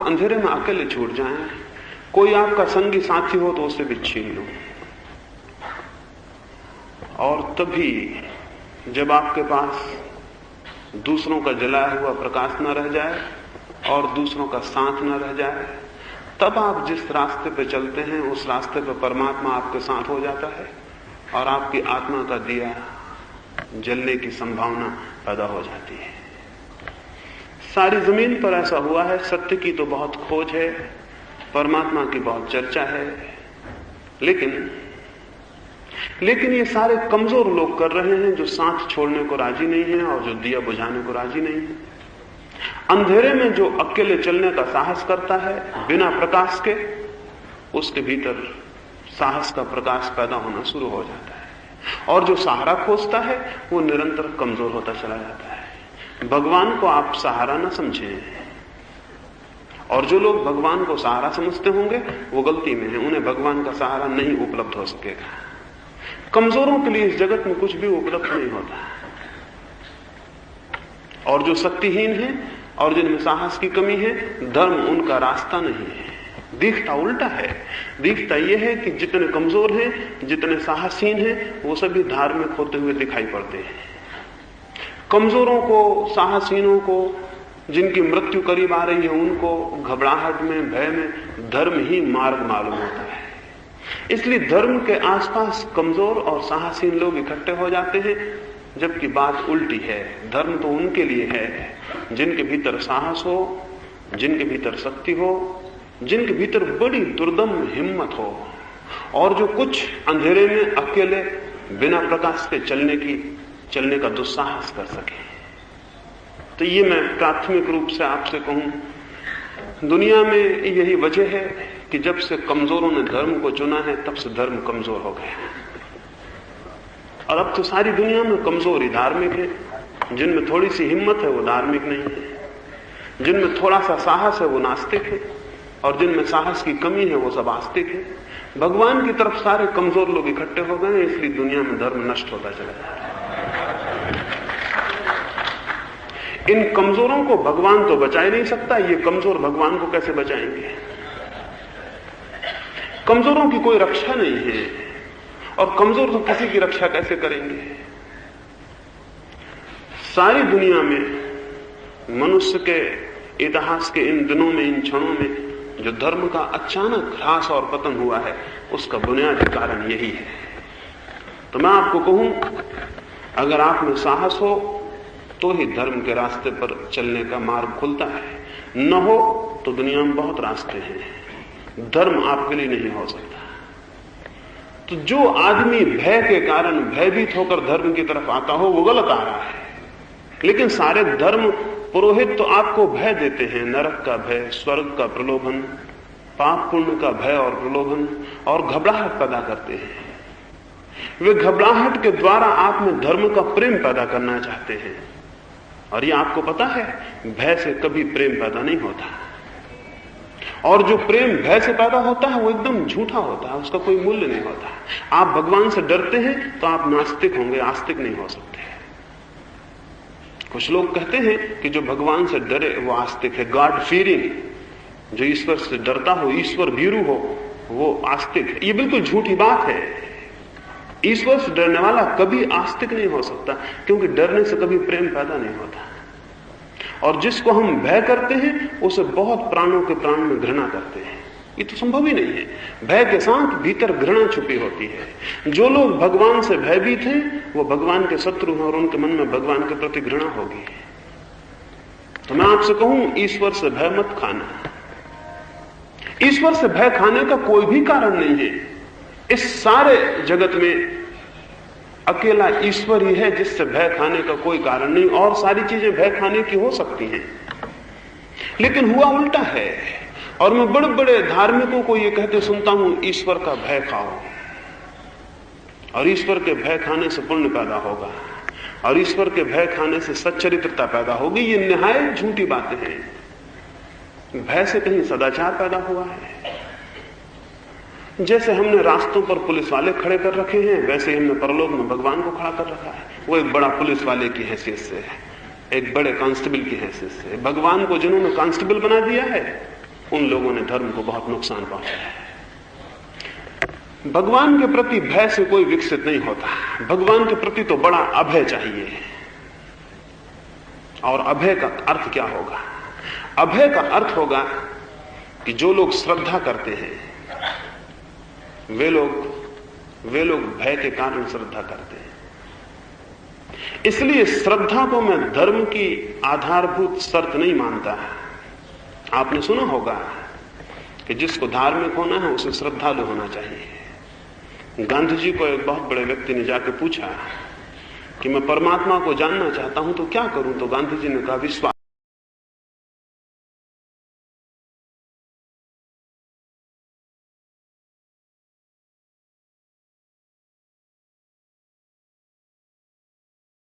अंधेरे में अकेले छूट जाएं, कोई आपका संगी साथी हो तो उसे भी छीन लो। और तभी जब आपके पास दूसरों का जलाया हुआ प्रकाश न रह जाए और दूसरों का साथ न रह जाए, तब आप जिस रास्ते पे चलते हैं उस रास्ते पे परमात्मा आपके साथ हो जाता है और आपकी आत्मा का दिया जलने की संभावना पैदा हो जाती है। सारी जमीन पर ऐसा हुआ है। सत्य की तो बहुत खोज है, परमात्मा की बहुत चर्चा है, लेकिन ये सारे कमजोर लोग कर रहे हैं जो साथ छोड़ने को राजी नहीं है और जो दिया बुझाने को राजी नहीं है। अंधेरे में जो अकेले चलने का साहस करता है बिना प्रकाश के, उसके भीतर साहस का प्रकाश पैदा होना शुरू हो जाता है और जो सहारा खोजता है वो निरंतर कमजोर होता चला जाता है। भगवान को आप सहारा न समझें, और जो लोग भगवान को सहारा समझते होंगे वो गलती में हैं। उन्हें भगवान का सहारा नहीं उपलब्ध हो सकेगा। कमजोरों के लिए इस जगत में कुछ भी उपलब्ध नहीं होता, और जो शक्तिहीन है और जिनमें साहस की कमी है, धर्म उनका रास्ता नहीं है। दिखता उल्टा है। दिखता यह है कि जितने कमजोर हैं, जितने साहसहीन हैं, वो सभी धार्मिक होते हुए दिखाई पड़ते हैं। कमजोरों को, साहसहीनों को, जिनकी मृत्यु करीब आ रही है, उनको घबराहट में, भय में धर्म ही मार्ग मालूम होता है। इसलिए धर्म के आसपास कमजोर और साहसहीन लोग इकट्ठे हो जाते हैं, जबकि बात उल्टी है। धर्म तो उनके लिए है जिनके भीतर साहस हो, जिनके भीतर शक्ति हो, जिनके भीतर बड़ी दुर्दम हिम्मत हो, और जो कुछ अंधेरे में अकेले बिना प्रकाश के चलने का दुस्साहस कर सके। तो ये मैं प्राथमिक रूप से आपसे कहूं, दुनिया में यही वजह है कि जब से कमजोरों ने धर्म को चुना है, तब से धर्म कमजोर हो गया। और अब तो सारी दुनिया में कमजोर ही धार्मिक है। जिनमें थोड़ी सी हिम्मत है वो धार्मिक नहीं है, जिनमें थोड़ा सा साहस है वो नास्तिक है, और जिनमें साहस की कमी है वो सब आस्तिक है। भगवान की तरफ सारे कमजोर लोग इकट्ठे हो गए, इसलिए दुनिया में धर्म नष्ट होता चला जा रहा है। इन कमजोरों को भगवान तो बचा ही नहीं सकता, ये कमजोर भगवान को कैसे बचाएंगे? कमजोरों की कोई रक्षा नहीं है, और कमजोर तो किसी की रक्षा कैसे करेंगे? सारी दुनिया में मनुष्य के इतिहास के इन दिनों में, इन क्षणों में जो धर्म का अचानक ह्रास और पतन हुआ है, उसका बुनियादी कारण यही है। तो मैं आपको कहूं, अगर आप में साहस हो तो ही धर्म के रास्ते पर चलने का मार्ग खुलता है, न हो तो दुनिया में बहुत रास्ते हैं, धर्म आपके लिए नहीं हो सकता। तो जो आदमी भय के कारण भयभीत होकर धर्म की तरफ आता हो वो गलत आ रहा है। लेकिन सारे धर्म पुरोहित तो आपको भय देते हैं, नरक का भय, स्वर्ग का प्रलोभन, पाप पुण्य का भय और प्रलोभन, और घबराहट पैदा करते हैं। वे घबराहट के द्वारा आप में धर्म का प्रेम पैदा करना चाहते हैं, और ये आपको पता है भय से कभी प्रेम पैदा नहीं होता, और जो प्रेम भय से पैदा होता है वो एकदम झूठा होता है, उसका कोई मूल्य नहीं होता। आप भगवान से डरते हैं तो आप नास्तिक होंगे, आस्तिक नहीं हो सकते। कुछ लोग कहते हैं कि जो भगवान से डरे वो आस्तिक है, गॉड फीयरिंग। जो ईश्वर से डरता हो, ईश्वर भीरू हो, वो आस्तिक है। ये बिल्कुल झूठी बात है। ईश्वर से डरने वाला कभी आस्तिक नहीं हो सकता, क्योंकि डरने से कभी प्रेम पैदा नहीं होता। और जिसको हम भय करते हैं उसे बहुत प्राणों के प्राण में घृणा करते हैं। ये तो संभव ही नहीं है। भय के साथ भीतर घृणा छुपी होती है। जो लोग भगवान से भयभीत हैं वो भगवान के शत्रु हैं, और उनके मन में भगवान के प्रति घृणा होगी। तो मैं आपसे कहूं, ईश्वर से भय मत खाना। ईश्वर से भय खाने का कोई भी कारण नहीं है। इस सारे जगत में अकेला ईश्वर ही है जिससे भय खाने का कोई कारण नहीं, और सारी चीजें भय खाने की हो सकती हैं। लेकिन हुआ उल्टा है, और मैं बड़े बड़े धार्मिकों को यह कहते सुनता हूं, ईश्वर का भय खाओ, और ईश्वर के भय खाने से पुण्य पैदा होगा, और ईश्वर के भय खाने से सच्चरित्रता पैदा होगी। ये निहायत झूठी बातें हैं। भय से कहीं सदाचार पैदा हुआ है? जैसे हमने रास्तों पर पुलिस वाले खड़े कर रखे हैं, वैसे हमने परलोक में भगवान को खड़ा कर रखा है। वो एक बड़ा पुलिस वाले की हैसियत से है, एक बड़े कांस्टेबल की हैसियत से। भगवान को जिन्होंने कांस्टेबल बना दिया है, उन लोगों ने धर्म को बहुत नुकसान पहुंचाया है। भगवान के प्रति भय से कोई विकसित नहीं होता। भगवान के प्रति तो बड़ा अभय चाहिए। और अभय का अर्थ क्या होगा? अभय का अर्थ होगा कि जो लोग श्रद्धा करते हैं वे लोग भय के कारण श्रद्धा करते हैं। इसलिए श्रद्धा को मैं धर्म की आधारभूत शर्त नहीं मानता। आपने सुना होगा कि जिसको धार्मिक होना है उसे श्रद्धालु होना चाहिए। गांधी जी को एक बहुत बड़े व्यक्ति ने जाके पूछा कि मैं परमात्मा को जानना चाहता हूं तो क्या करूं? तो गांधी जी ने कहा विश्वास।